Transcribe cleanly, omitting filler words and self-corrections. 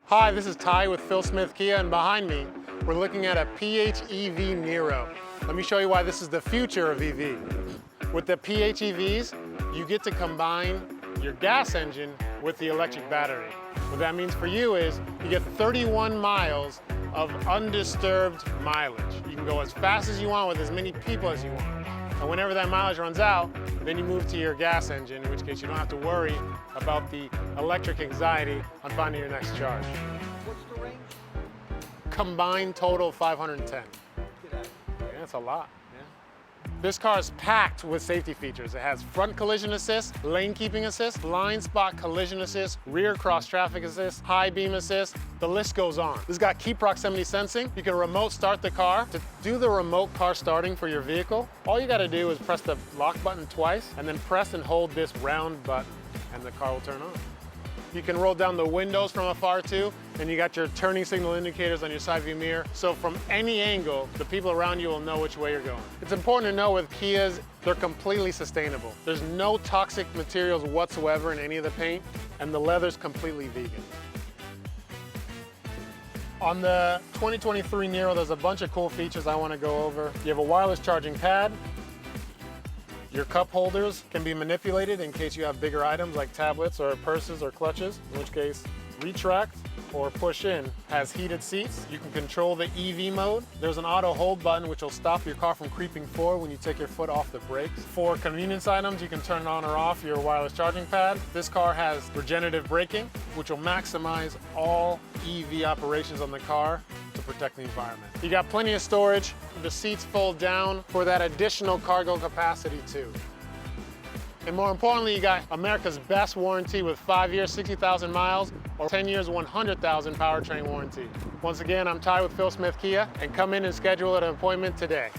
Hi, this is Ty with Phil Smith Kia, and behind me, we're looking at a PHEV Niro. Let me show you why this is the future of EV. With the PHEVs, you get to combine your gas engine with the electric battery. What that means for you is you get 31 miles of undisturbed mileage. You can go as fast as you want with as many people as you want. And whenever that mileage runs out, then you move to your gas engine, in which case you don't have to worry about the electric anxiety on finding your next charge. What's the range? Combined total 510. Yeah, that's a lot. This car is packed with safety features. It has front collision assist, lane keeping assist, blind spot collision assist, rear cross traffic assist, high beam assist, the list goes on. This has got key proximity sensing. You can remote start the car. To do the remote car starting for your vehicle, all you gotta do is press the lock button twice and then press and hold this round button and the car will turn on. You can roll down the windows from afar too, and you got your turning signal indicators on your side view mirror. So from any angle, the people around you will know which way you're going. It's important to know with Kias, they're completely sustainable. There's no toxic materials whatsoever in any of the paint, and the leather's completely vegan. On the 2023 Niro, there's a bunch of cool features I want to go over. You have a wireless charging pad. Your cup holders can be manipulated in case you have bigger items like tablets or purses or clutches, in which case retract or push in. Has heated seats. You can control the EV mode. There's an auto hold button which will stop your car from creeping forward when you take your foot off the brakes. For convenience items, you can turn on or off your wireless charging pad. This car has regenerative braking, which will maximize all EV operations on the car to protect the environment. You got plenty of storage. The seats fold down for that additional cargo capacity too. And more importantly, you got America's best warranty with 5 years, 60,000 miles, or 10 years, 100,000 powertrain warranty. Once again, I'm Ty with Phil Smith Kia, and come in and schedule an appointment today.